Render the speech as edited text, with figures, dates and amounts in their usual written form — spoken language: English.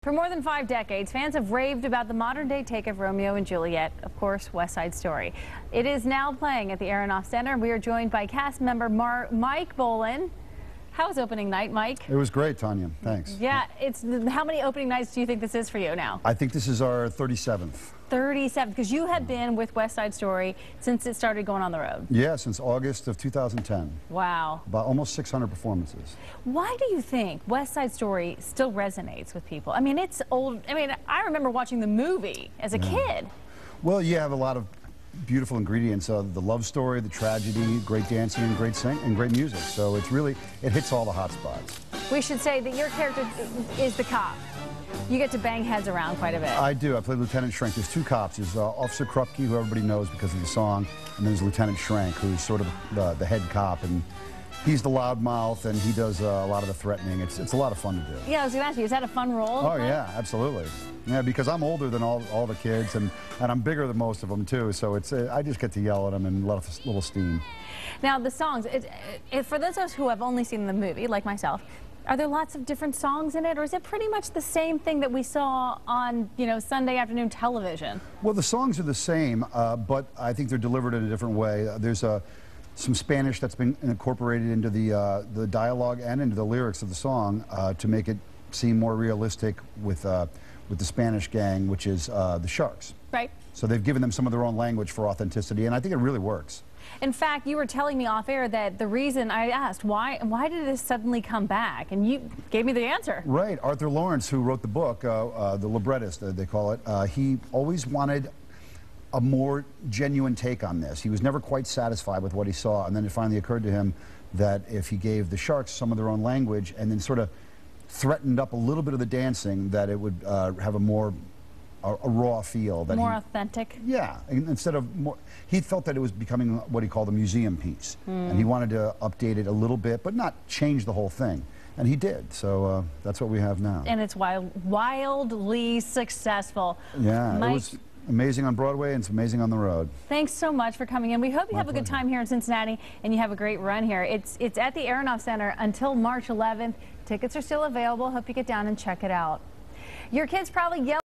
For more than 5 decades, fans have raved about the modern-day take of Romeo and Juliet, of course, West Side Story. It is now playing at the Aronoff Center. We are joined by cast member Mike Bolan. How was opening night, Mike? It was great, Tanya. Thanks. Yeah, how many opening nights do you think this is for you now? I think this is our 37th. 37, because you have been with West Side Story since it started going on the road. Yeah, since August of 2010. Wow. About almost 600 performances. Why do you think West Side Story still resonates with people? I mean, it's old. I mean, I remember watching the movie as a kid. Well, you have a lot of beautiful ingredients of the love story, the tragedy, great dancing, and great singing, and great music. So it's really, it hits all the hot spots. We should say that your character is the cop. You get to bang heads around quite a bit. I do. I play Lieutenant Schrank. There's two cops. There's Officer Krupke, who everybody knows because of the song, and then there's Lieutenant Schrank, who's sort of the head cop, and he's the loudmouth, and he does a lot of the threatening. It's a lot of fun to do. Yeah, I was going to ask you, is that a fun role? Oh, yeah, absolutely. Yeah, because I'm older than all the kids, and I'm bigger than most of them, too, so it's I just get to yell at them and let off a little steam. Now, the songs, for those of us who have only seen the movie, like myself, are there lots of different songs in it, or is it pretty much the same thing that we saw on, Sunday afternoon television? Well, the songs are the same, but I think they're delivered in a different way. There's some Spanish that's been incorporated into the dialogue and into the lyrics of the song to make it seem more realistic with the Spanish gang, which is the Sharks. Right. So they've given them some of their own language for authenticity, and I think it really works. In fact, you were telling me off air that the reason I asked, why did this suddenly come back? And you gave me the answer. Right. Arthur Lawrence, who wrote the book, the librettist, they call it, he always wanted a more genuine take on this. He was never quite satisfied with what he saw, and then it finally occurred to him that if he gave the Sharks some of their own language and then sort of threatened up a little bit of the dancing, that it would have a raw feel. That more authentic? Yeah. Instead of more, he felt that it was becoming what he called a museum piece. And he wanted to update it a little bit, but not change the whole thing. And he did. So that's what we have now. And it's wildly successful. Yeah. Mike, it was amazing on Broadway, and it's amazing on the road. Thanks so much for coming in. We hope you have a good time here in Cincinnati, and you have a great run here. It's at the Aronoff Center until March 11th. Tickets are still available. Hope you get down and check it out. Your kids probably yell